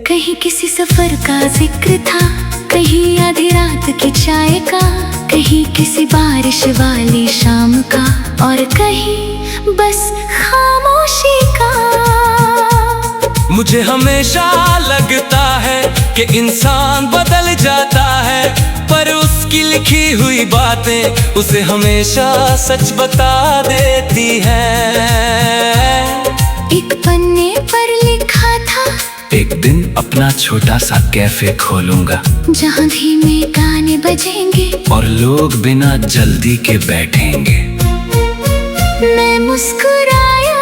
कहीं किसी सफर का जिक्र था, कहीं आधी रात की चाय का, कहीं किसी बारिश वाली शाम का, और कहीं बस खामोशी का। मुझे हमेशा लगता है कि इंसान बदल जाता है, पर उसकी लिखी हुई बातें उसे हमेशा सच बता देती हैं। एक पन्ने पर लिखा था, एक दिन अपना छोटा सा कैफे खोलूंगा, जहाँ धीमे गाने बजेंगे और लोग बिना जल्दी के बैठेंगे। मैं मुस्कुराया,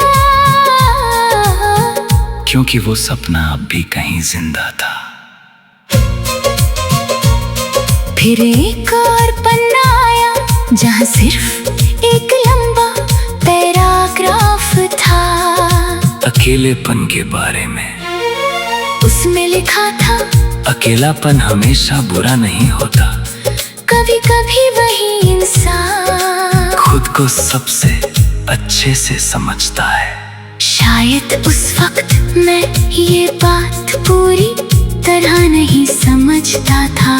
क्योंकि वो सपना अब भी कहीं जिंदा था। फिर एक और पन्ना आया, जहाँ सिर्फ एक लंबा पैराग्राफ था, अकेलेपन के बारे में। उसमें लिखा था, अकेलापन हमेशा बुरा नहीं होता, कभी कभी वही इंसान खुद को सबसे अच्छे से समझता है। शायद उस वक्त मैं ये बात पूरी तरह नहीं समझता था,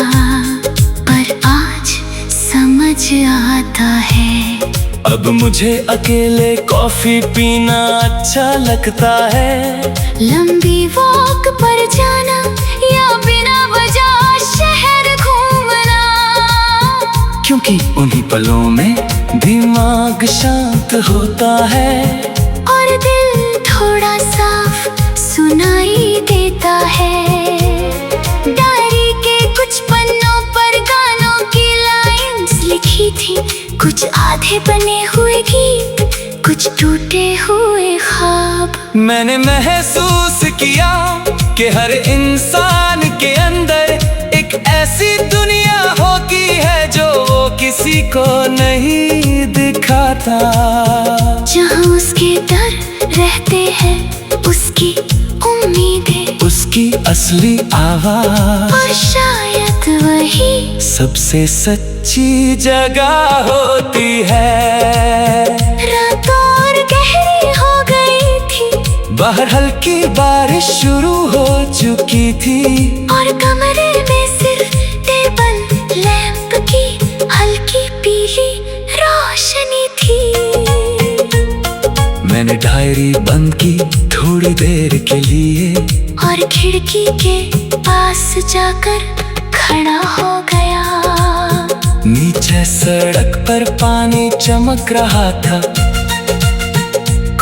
पर आज समझ आता है। अब मुझे अकेले कॉफी पीना अच्छा लगता है, लंबी वॉक पर जाना या बिना वजह शहर घूमना, क्योंकि उन्हीं पलों में दिमाग शांत होता है और दिल थोड़ा साफ सुनाई देता है। डायरी के कुछ पन्नों पर गानों की लाइंस लिखी थी, कुछ आधे बने हुए गीत, कुछ टूटे हुए ख्वाब। मैंने महसूस किया कि हर इंसान के अंदर एक ऐसी दुनिया होती है जो वो किसी को नहीं दिखाता, जहाँ उसके डर रहते हैं, उसकी उम्मीदें, उसकी असली आवाज, और शायद वही सबसे सच्ची जगह होती है। रात और गहरी हो गई थी, बाहर हल्की बारिश शुरू हो चुकी थी, और कमरे में सिर्फ टेबल लैंप की हल्की पीली रोशनी थी। मैंने डायरी बंद की थोड़ी देर के लिए, और खिड़की के पास जाकर खड़ा हो गया। नीचे सड़क पर पानी चमक रहा था,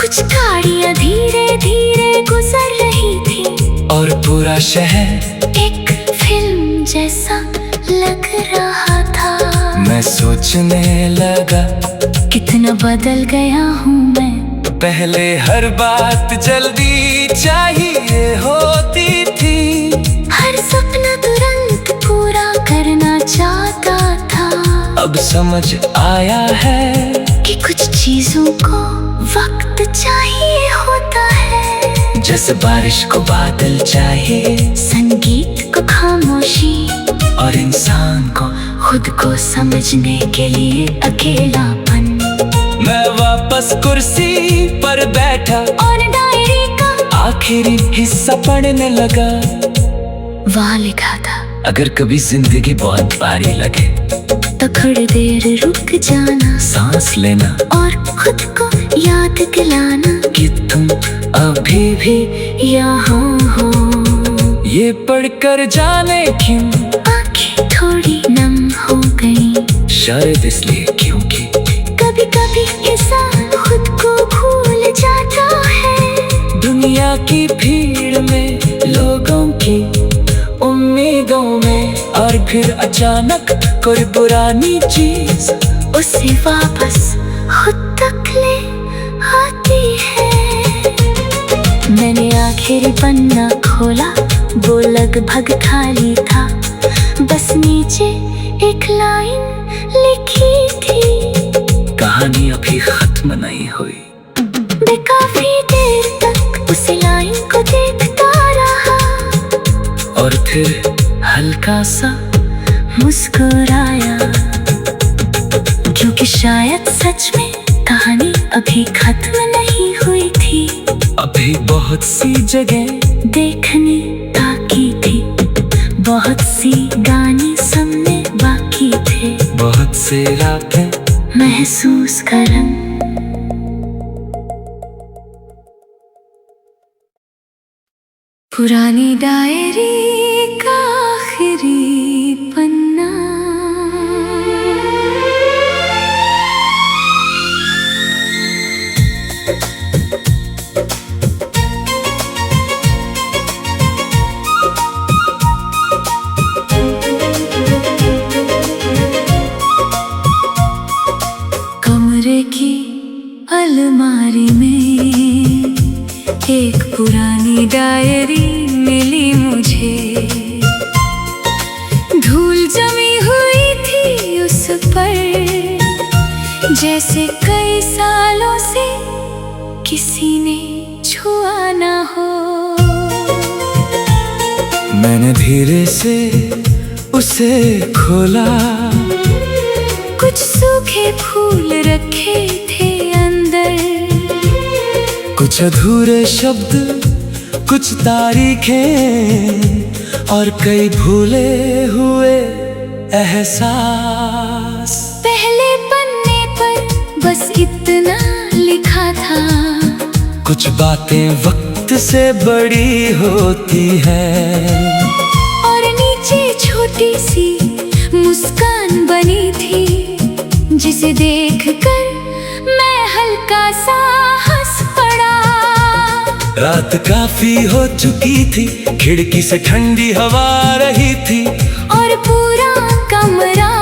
कुछ गाड़ियां धीरे धीरे गुजर रही थी, और पूरा शहर एक फिल्म जैसा लग रहा था। मैं सोचने लगा, कितना बदल गया हूँ मैं। पहले हर बात जल्दी चाहिए होती थी, हर सपना तुरंत पूरा करना चाहता था। अब समझ आया है कि कुछ चीजों को वक्त चाहिए होता है, जैसे बारिश को बादल चाहिए, संगीत को खामोशी, और इंसान को खुद को समझने के लिए अकेलापन। मैं वापस कुर्सी पर बैठा और डायरी का आखिरी हिस्सा पढ़ने लगा। वहाँ लिखा था, अगर कभी जिंदगी बहुत भारी लगे तो थोड़ी देर रुक जाना, सांस लेना, और खुद को याद दिलाना कि तुम अभी भी यहाँ हो। ये पढ़कर जाने क्यों आंखें थोड़ी नम हो गई, शायद इसलिए क्योंकि कभी कभी इंसान खुद को भूल जाता है। दुनिया की भीड़ में, लोगों की उम्मीदों में, और फिर अचानक कोई पुरानी चीज उसे वापस खुद तक ले आती है। मैंने आखिरी पन्ना खोला, वो लगभग खाली था, बस नीचे एक लाइन लिखी थी, कहानी अभी खत्म नहीं हुई। मैं काफी देर तक उसी लाइन को देखता रहा, और फिर हल्का सा मुस्कुराया, क्योंकि शायद सच में कहानी अभी खत्म नहीं हुई थी। अभी बहुत सी जगह देखने बाकी बहुत सी गाने सुनने बाकी थे, बहुत से रातें महसूस करन। पुरानी डायरी का आखिरी पन्ना, कमरे की अलमारी में एक पुरानी डायरी मिली मुझे। धूल जमी हुई थी उस पर, जैसे कई सालों से किसी ने छुआ ना हो। मैंने धीरे से उसे खोला, कुछ सूखे फूल रखे थे अंदर, कुछ अधूरे शब्द, कुछ तारीखें और कई भूले हुए एहसास। पहले पन्ने पर बस इतना लिखा था, कुछ बातें वक्त से बड़ी होती हैं, और नीचे छोटी सी मुस्कान बनी थी, जिसे देखकर मैं हल्का सा हंस पड़ा। रात काफी हो चुकी थी, खिड़की से ठंडी हवा आ रही थी, और पूरा कमरा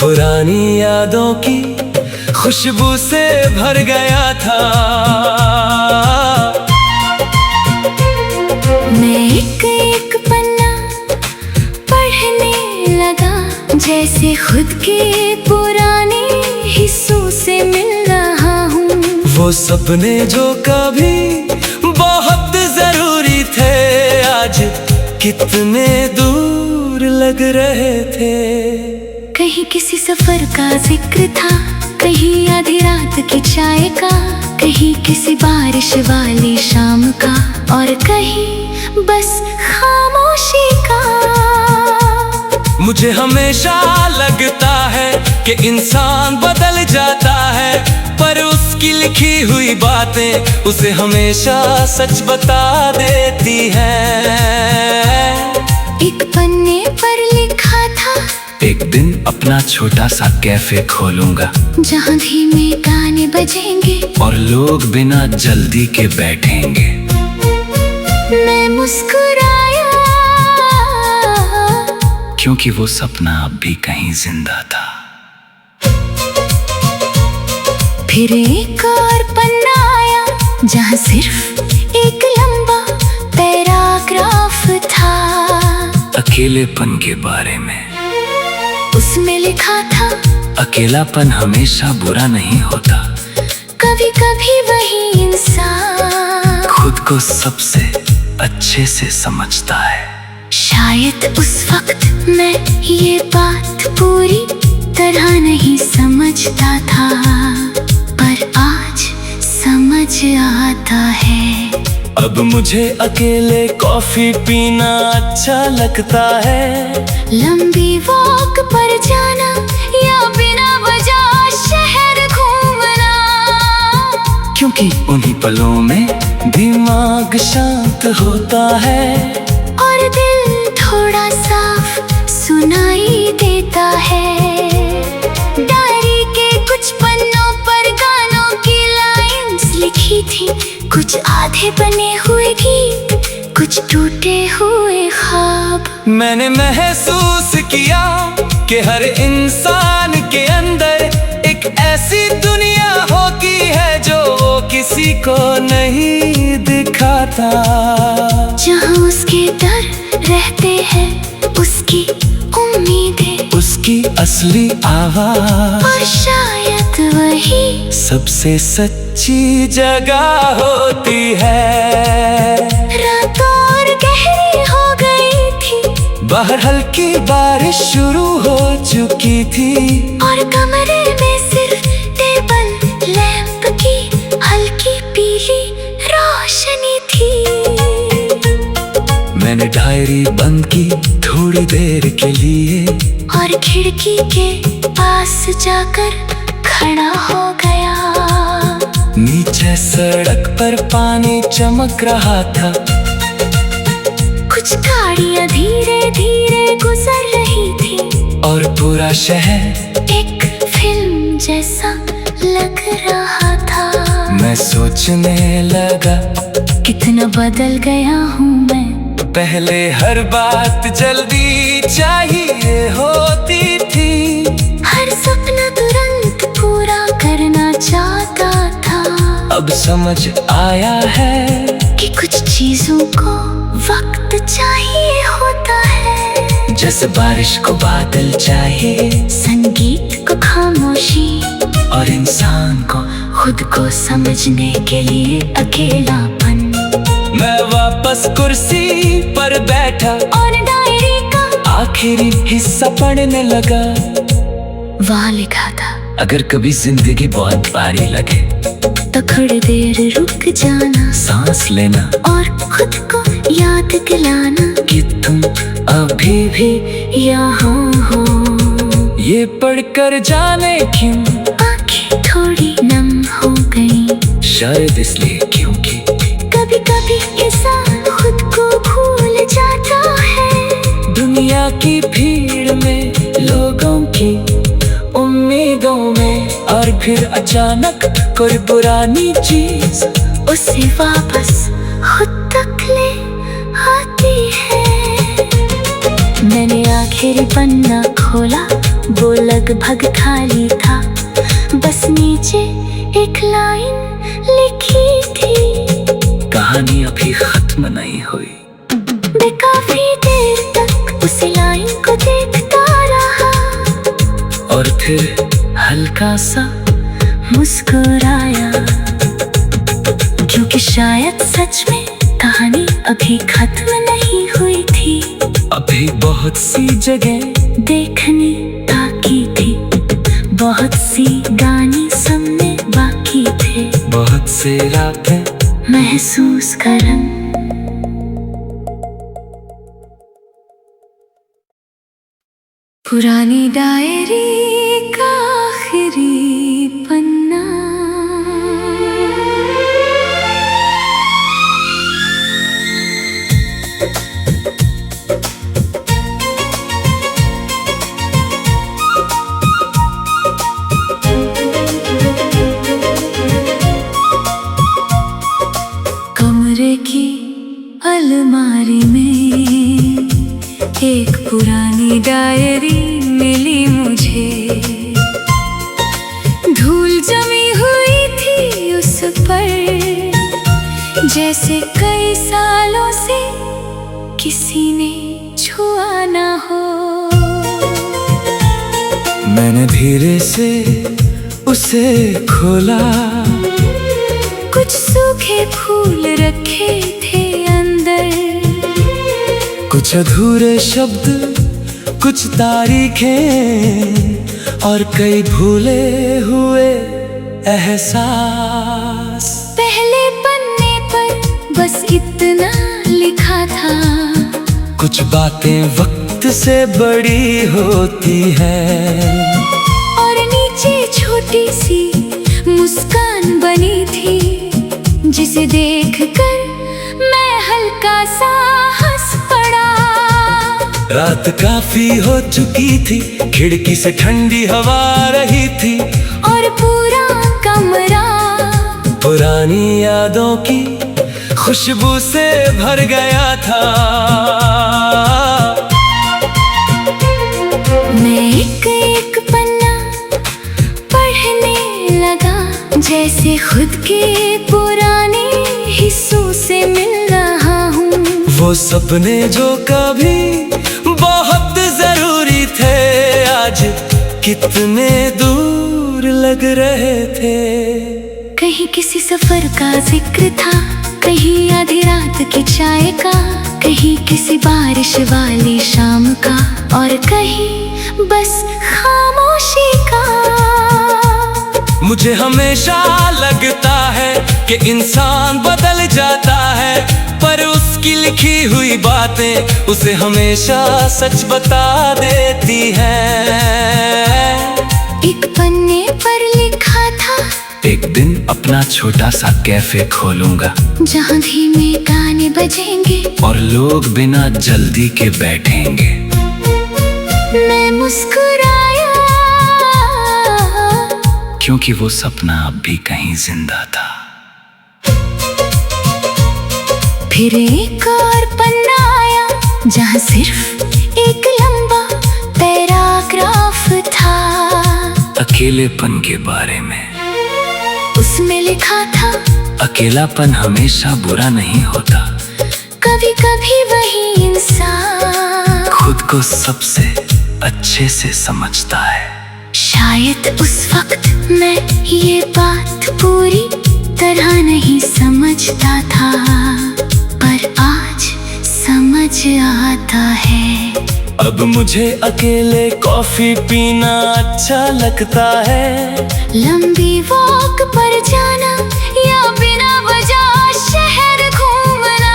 पुरानी यादों की खुशबू से भर गया था। मैं एक एक पन्ना पढ़ने लगा, जैसे खुद के पुराने हिस्सों से मिल रहा हूँ। वो सपने जो कभी बहुत जरूरी थे, आज कितने दूर लग रहे थे। कहीं किसी सफर का जिक्र था, कहीं आधी रात की चाय का, कहीं किसी बारिश वाली शाम का, और कहीं बस खामोशी का। मुझे हमेशा लगता है कि इंसान बदल जाता है, पर उसकी लिखी हुई बातें उसे हमेशा सच बता देती हैं। एक पन्ने पर लिखा था, एक दिन अपना छोटा सा कैफे खोलूंगा, जहाँ धीमे गाने बजेंगे और लोग बिना जल्दी के बैठेंगे। मैं मुस्कुराया, क्योंकि वो सपना अब भी कहीं जिंदा था। फिर एक और पन्ना आया, जहाँ सिर्फ एक लंबा पैराग्राफ था, अकेलेपन के बारे में। उसमें लिखा था, अकेलापन हमेशा बुरा नहीं होता, कभी कभी वही इंसान खुद को सबसे अच्छे से समझता है। शायद उस वक्त मैं ये बात पूरी तरह नहीं समझता था, पर आज समझ आता है। अब मुझे अकेले कॉफी पीना अच्छा लगता है, लंबी वॉक पर जाना या बिना वजह शहर घूमना, क्योंकि उन्हीं पलों में दिमाग शांत होता है, और दिल थोड़ा साफ सुनाई देता है। डायरी के कुछ पन्नों पर गानों की लाइंस लिखी थी, कुछ आधे बने हुए गीत, कुछ टूटे हुए ख्वाब। मैंने महसूस किया कि हर इंसान के अंदर एक ऐसी दुनिया होती है जो वो किसी को नहीं दिखाता, जहाँ उसके डर रहते हैं, उसकी उम्मीदें, उसकी असली आवाज, और शायद वही सबसे सच्ची जगह होती है। रात और गहरी हो गई थी, बाहर हल्की बारिश शुरू हो चुकी थी, और कमरे में सिर्फ टेबल लैंप की हल्की पीली रोशनी थी। मैंने डायरी बंद की, थोड़ी देर के लिए और खिड़की के पास जाकर खड़ा हो गया। नीचे सड़क पर पानी चमक रहा था, कुछ गाड़ियां धीरे धीरे गुजर रही थी और पूरा शहर एक फिल्म जैसा लग रहा था। मैं सोचने लगा कितना बदल गया हूँ मैं। पहले हर बात जल्दी चाहिए होती थी, हर सपना तुरंत पूरा करना चाहता था। अब समझ आया है कि कुछ चीजों को वक्त चाहिए होता है। जैसे बारिश को बादल चाहिए, संगीत को खामोशी, और इंसान को खुद को समझने के लिए अकेलापन। मैं वापस कुर्सी पर बैठा और डायरी का आखिरी हिस्सा पढ़ने लगा। वहाँ लिखा था, अगर कभी जिंदगी बहुत भारी लगे तो थोड़ी देर रुक जाना, सांस लेना और खुद को याद दिलाना कि तुम अभी भी यहाँ हो। ये पढ़कर जाने क्यों आंखें थोड़ी नम हो गई, शायद इसलिए क्योंकि कभी कभी इंसान खुद को भूल जाता है। दुनिया की भीड़ में, लोगों की उम्मीदों में, और फिर अचानक कोई पुरानी चीज उसे वापस खुद तक ले आती है। मैंने आखिरी पन्ना खोला, वो लगभग खाली था, बस नीचे एक लाइन लिखी थी, कहानी अभी खत्म नहीं हुई। मैं काफी देर तक उस लाइन को देखता रहा, और फिर हल्का सा मुस्कुराया, क्योंकि शायद सच में कहानी अभी खत्म नहीं हुई थी। अभी बहुत सी जगह देखने बाकी थी, बहुत सी गाने सुनने बाकी थे, बहुत से रातें महसूस करन। पुरानी डायरी का आखिरी पन्ना। कमरे की अलमारी में एक पुरानी डायरी मिली मुझे। धूल जमी हुई थी उस पर, जैसे कई सालों से किसी ने छुआ ना हो। मैंने धीरे से उसे खोला, कुछ सूखे फूल रखे थे अंदर, कुछ अधूरे शब्द, कुछ तारीखें, और कई भूले हुए एहसास। पहले पन्ने पर बस इतना लिखा था, कुछ बातें वक्त से बड़ी होती हैं, और नीचे छोटी सी मुस्कान बनी थी, जिसे देखकर मैं हल्का सा हंस पड़ा। रात काफी हो चुकी थी, खिड़की से ठंडी हवा आ रही थी, और पूरा कमरा पुरानी यादों की खुशबू से भर गया था। मैं एक पन्ना पढ़ने लगा, जैसे खुद के पुराने हिस्सों से मिल रहा हूँ। वो सपने जो कभी बहुत जरूरी थे, आज कितने दूर लग रहे थे। कहीं किसी सफर का जिक्र था, कहीं आधी रात की चाय का, कहीं किसी बारिश वाली शाम का, और कहीं बस खामोशी का। मुझे हमेशा लगता है कि इंसान बदल जाता है, पर उसकी लिखी हुई बातें उसे हमेशा सच बता देती हैं। एक पन्ने पर लिखा था, एक दिन अपना छोटा सा कैफे खोलूंगा, जहाँ धीमे गाने बजेंगे और लोग बिना जल्दी के बैठेंगे। मैं मुस्कुराया, क्योंकि वो सपना अब भी कहीं जिंदा था। फिर एक और पन्ना आया, जहाँ सिर्फ एक लंबा पैराग्राफ था, अकेलेपन के बारे में। उसमें लिखा था, अकेलापन हमेशा बुरा नहीं होता, कभी कभी वही इंसान खुद को सबसे अच्छे से समझता है। शायद उस वक्त मैं ये बात पूरी तरह नहीं समझता था, पर आज समझ आता है। अब मुझे अकेले कॉफी पीना अच्छा लगता है, लंबी वॉक पर जाना या बिना वजह शहर घूमना,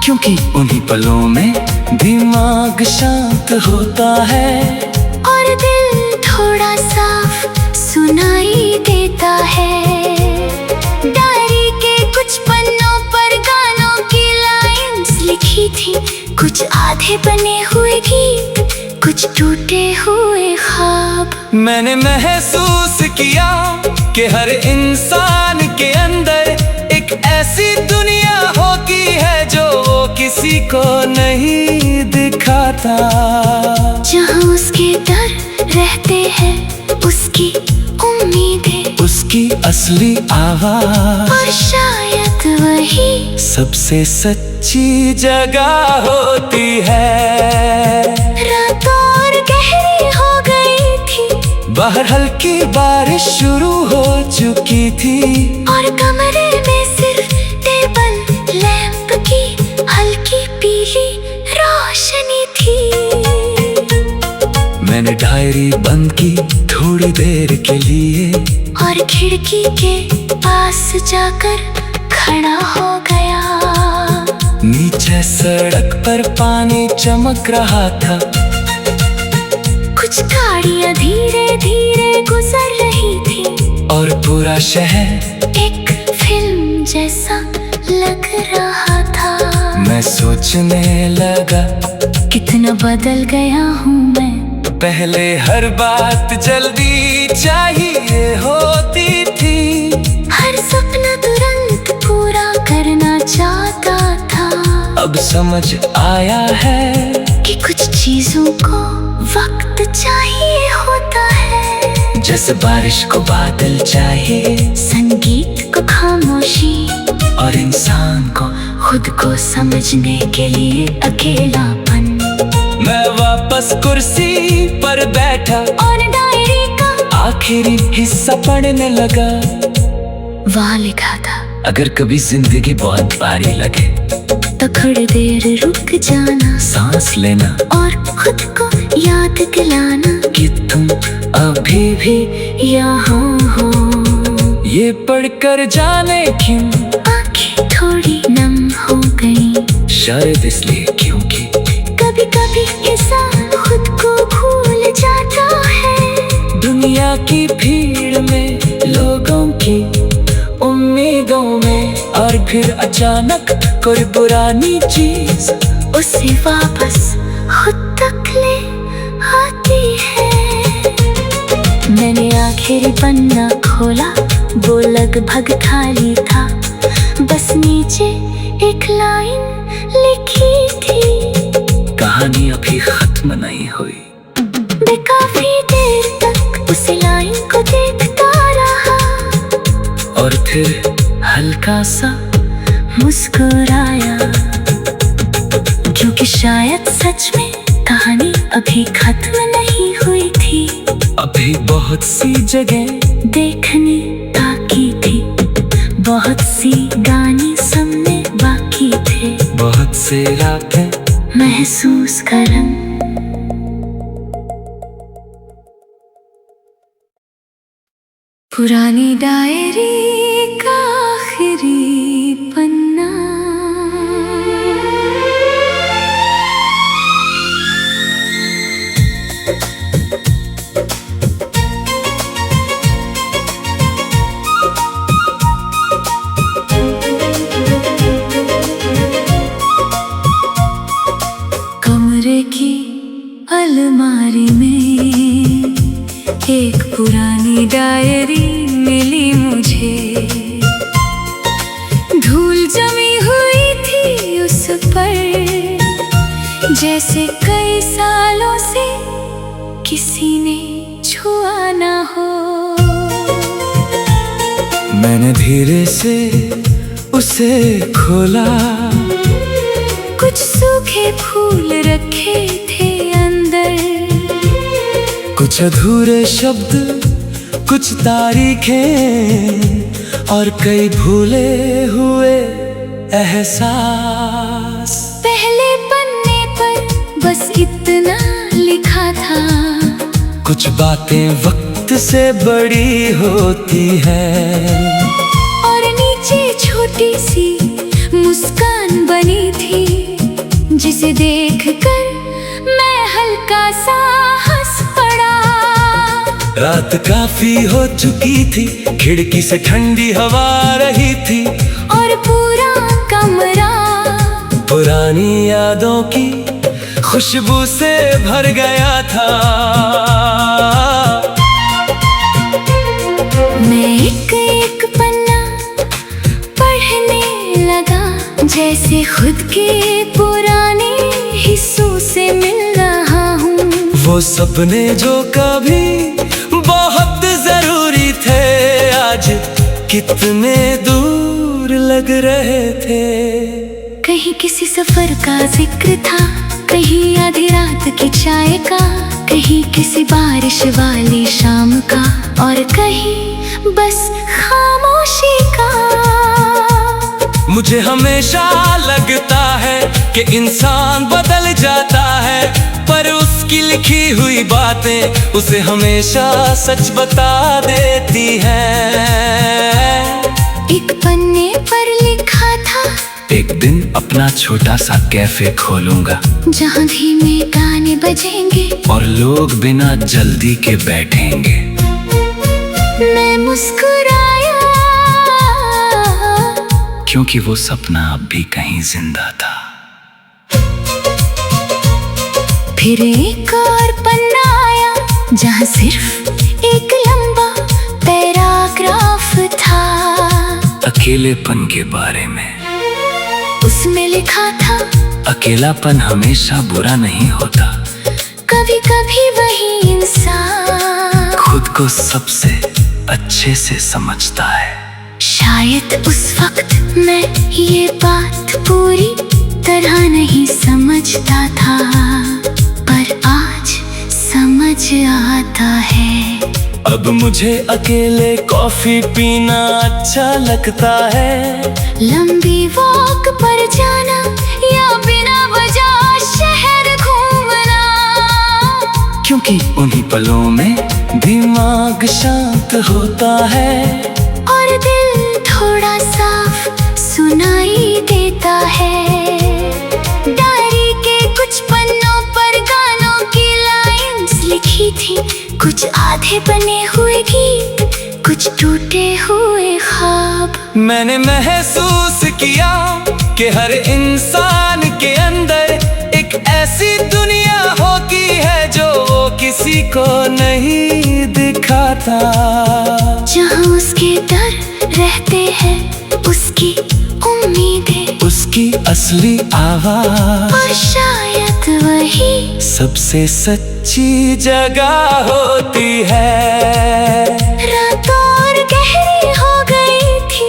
क्योंकि उन्हीं पलों में दिमाग शांत होता है और दिल थोड़ा साफ सुनाई देता है। डायरी के कुछ पन्नों पर गानों की लाइंस लिखी थी, कुछ आधे बने हुए गीत, कुछ टूटे हुए ख्वाब। मैंने महसूस किया कि हर इंसान के अंदर एक ऐसी दुनिया होती है जो वो किसी को नहीं दिखाता, जहाँ उसके डर रहते हैं, उसकी उम्मीदें, उसकी असली आवाज, और शायद वही सबसे सच्ची जगह होती है। रात और गहरी हो गई थी, बाहर हल्की बारिश शुरू हो चुकी थी, और कमरे में सिर्फ टेबल लैंप की हल्की पीली रोशनी थी। मैंने डायरी बंद की थोड़ी देर के लिए, और खिड़की के पास जाकर खड़ा हो गया। नीचे सड़क पर पानी चमक रहा था, कुछ गाड़ियां धीरे धीरे गुजर रही थी, और पूरा शहर एक फिल्म जैसा लग रहा था। मैं सोचने लगा, कितना बदल गया हूँ मैं। पहले हर बात जल्दी चाहिए होती थी, हर सपना तुरंत पूरा करना चाहता था। अब समझ आया है कि कुछ चीजों को वक्त चाहिए होता है, जैसे बारिश को बादल चाहिए, संगीत को खामोशी, और इंसान को खुद को समझने के लिए अकेलापन। मैं वापस कुर्सी पर बैठा और डायरी का आखिरी हिस्सा पढ़ने लगा। वहाँ लिखा था, अगर कभी जिंदगी बहुत भारी लगे तो थोड़ी देर रुक जाना, सांस लेना, और खुद को याद दिलाना कि तुम अभी भी यहाँ हो। ये पढ़कर जाने क्यों आंखें थोड़ी नम हो गई, शायद इसलिए क्योंकि कभी कभी इंसान खुद को भूल जाता है। दुनिया की भीड़ में, लोगों की उम्मीदों में, और फिर अचानक कोई पुरानी चीज उसे वापस खुद तक ले आती है। मैंने आखिरी पन्ना खोला, वो लगभग खाली था, बस नीचे एक लाइन लिखी थी, कहानी अभी खत्म नहीं हुई। मैं काफी देर तक उस लाइन को देखता रहा, और फिर हल्का सा मुस्कुराया, क्योंकि शायद सच में कहानी अभी खत्म नहीं हुई थी। अभी बहुत सी जगह देखने बाकी थी, बहुत सी गाने सुनने बाकी थे, बहुत से रातें महसूस करम। पुरानी डायरी का आखिरी पन्ना। एक पुरानी डायरी मिली मुझे, धूल जमी हुई थी उस पर, जैसे कई सालों से किसी ने छुआ ना हो। मैंने धीरे से उसे खोला, कुछ सूखे फूल रखे थे अंदर, कुछ अधूरे शब्द, कुछ तारीखें और कई भूले हुए एहसास। पहले पन्ने पर बस इतना लिखा था, कुछ बातें वक्त से बड़ी होती है, और नीचे छोटी सी मुस्कान बनी थी, जिसे देखकर मैं हल्का सा हंस पड़ा। रात काफी हो चुकी थी, खिड़की से ठंडी हवा आ रही थी, और पूरा कमरा पुरानी यादों की खुशबू से भर गया था। मैं एक एक पन्ना पढ़ने लगा, जैसे खुद के पुराने हिस्सों से मिल रहा हूँ। वो सपने जो कभी बहुत जरूरी थे, आज कितने दूर लग रहे थे। कहीं किसी सफर का जिक्र था, कहीं आधी रात की चाय का, कहीं किसी बारिश वाली शाम का, और कहीं बस खामोशी का। मुझे हमेशा लगता है कि इंसान बदल जाता है, पर उसकी लिखी हुई बातें उसे हमेशा सच बता देती हैं। एक पन्ने पर लिखा था, एक दिन अपना छोटा सा कैफे खोलूंगा, जहाँ धीमे गाने बजेंगे और लोग बिना जल्दी के बैठेंगे। मैं मुस्कुराया, क्योंकि वो सपना अब भी कहीं जिंदा था। फिर एक और पन्ना आया, जहाँ सिर्फ एक लंबा पैराग्राफ था, अकेलेपन के बारे में। उसमें लिखा था, अकेलापन हमेशा बुरा नहीं होता, कभी कभी वही इंसान खुद को सबसे अच्छे से समझता है। शायद उस वक्त मैं ये बात पूरी तरह नहीं समझता था, पर आज समझ आता है। अब मुझे अकेले कॉफी पीना अच्छा लगता है, लंबी वॉक पर जाना या बिना वजह शहर घूमना, क्योंकि उन्हीं पलों में दिमाग शांत होता है, और दिल थोड़ा साफ सुनाई देता है। डायरी के कुछ पन्नों पर गानों की लाइंस लिखी थी, कुछ आधे बने हुए गीत, कुछ टूटे हुए ख्वाब। मैंने महसूस किया कि हर इंसान के अंदर एक ऐसी दुनिया होती है जो वो किसी को नहीं दिखाता, जहाँ उसके डर रहते हैं, उसकी उम्मीदें, उसकी असली आवाज, और शायद वही सबसे सच्ची जगह होती है। रात और गहरी हो गई थी,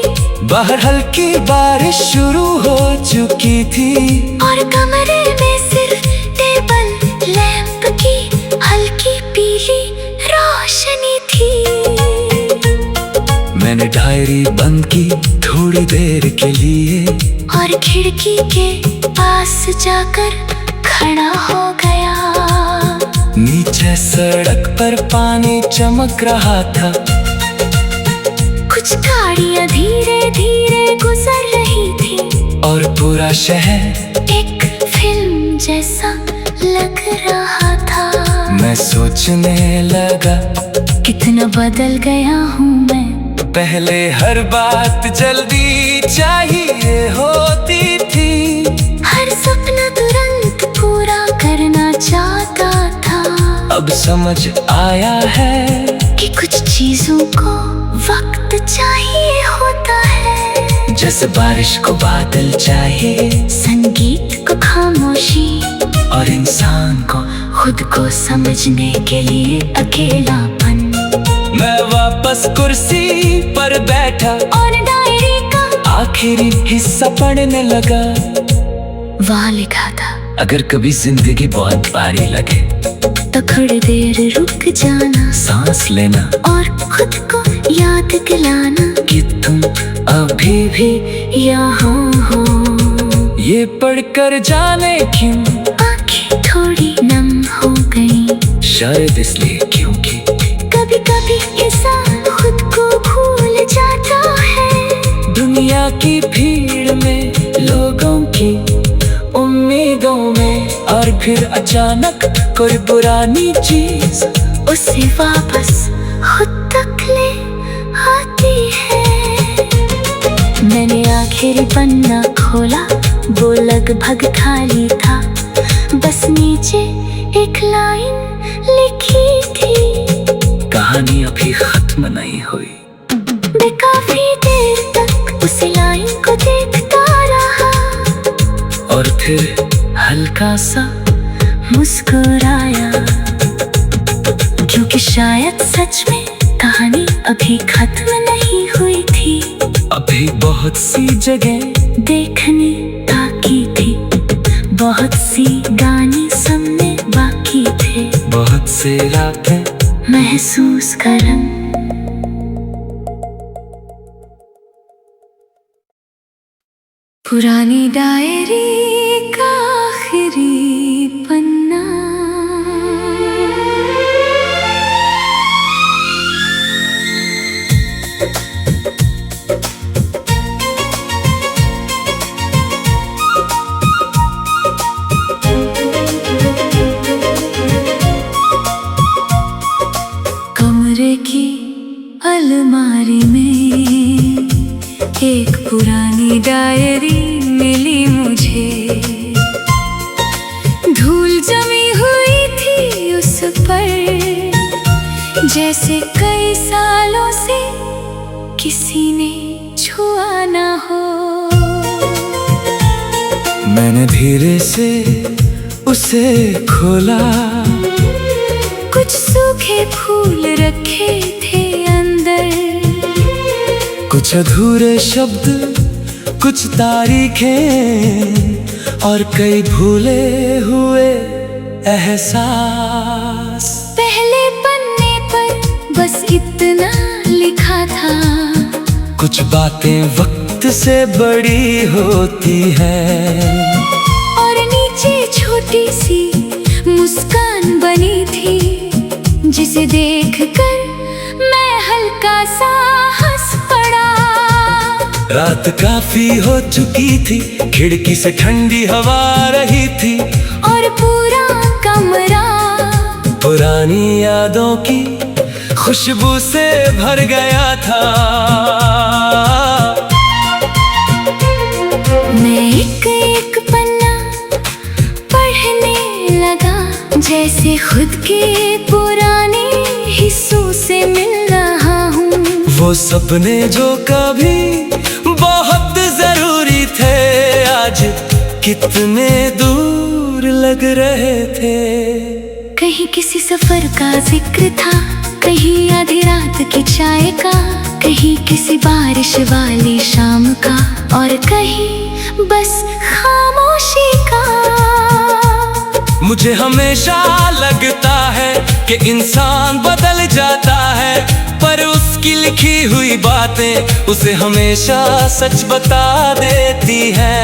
बाहर हल्की बारिश शुरू हो चुकी थी, और कमरे में सिर्फ टेबल लैंप की हल्की पीली रोशनी थी। मैंने डायरी बंद की थोड़ी देर के लिए, और खिड़की के पास जाकर खड़ा हो गया। नीचे सड़क पर पानी चमक रहा था, कुछ गाड़ियां धीरे धीरे गुजर रही थी, और पूरा शहर एक फिल्म जैसा लग रहा था। मैं सोचने लगा, कितना बदल गया हूँ मैं। पहले हर बात जल्दी चाहिए होती थी, हर सपना तुरंत पूरा करना चाहता था। अब समझ आया है कि कुछ चीजों को वक्त चाहिए होता है, जैसे बारिश को बादल चाहिए, संगीत को खामोशी, और इंसान को खुद को समझने के लिए अकेलापन। मैं वापस कुर्सी पर बैठा और डायरी का आखिरी हिस्सा पढ़ने लगा। वहाँ लिखा था, अगर कभी जिंदगी बहुत भारी लगे तो थोड़ी देर रुक जाना, सांस लेना और खुद को याद दिलाना कि तुम अभी भी यहाँ हो। ये पढ़कर जाने क्यों आंखें थोड़ी नम हो गई, शायद इसलिए क्योंकि कभी कभी इंसान खुद को भूल जाता है। दुनिया की भीड़ में, लोगों की उम्मीदों में, और फिर अचानक कोई पुरानी चीज उसे वापस खुद तक ले आती है। मैंने आखिरी पन्ना खोला, वो लगभग खाली था, बस नीचे एक लाइन लिखी थी, कहानी अभी खत्म नहीं हुई। मैं काफी देर तक उस लाइन को देखता रहा, और फिर हल्का सा मुस्कुराया, क्योंकि शायद सच में कहानी अभी खत्म नहीं हुई थी। अभी बहुत सी जगह देखने बाकी थी, बहुत सी गाने सुनने बाकी थे, बहुत से रातें महसूस करम। पुरानी डायरी का आखिरी पन्ना, कमरे की अलमारी में एक पुरानी डायरी मिली मुझे। धूल जमी हुई थी उस पर, जैसे कई सालों से किसी ने छुआ ना हो। मैंने धीरे से उसे खोला, कुछ सूखे फूल रखे थे अंदर, कुछ अधूरे शब्द, कुछ तारीखें, और कई भूले हुए एहसास। पहले पन्ने पर बस इतना लिखा था, कुछ बातें वक्त से बड़ी होती है, और नीचे छोटी सी मुस्कान बनी थी, जिसे देखकर मैं हल्का सा हंस पड़ा। रात काफी हो चुकी थी, खिड़की से ठंडी हवा आ रही थी, और पूरा कमरा पुरानी यादों की खुशबू से भर गया था। मैं एक एक पन्ना पढ़ने लगा, जैसे खुद के पुराने हिस्सों से मिल रहा हूँ। वो सपने जो कभी बहुत जरूरी थे, आज कितने दूर लग रहे थे। कहीं किसी सफर का जिक्र था, कहीं आधी रात की चाय का, कहीं किसी बारिश वाली शाम का, और कहीं बस खामोशी का। मुझे हमेशा लगता है कि इंसान बदल जाता है, पर उसकी लिखी हुई बातें उसे हमेशा सच बता देती हैं।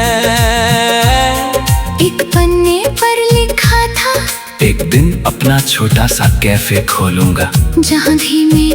एक पन्ने पर लिखा था, एक दिन अपना छोटा सा कैफे खोलूंगा, जहाँ धीमे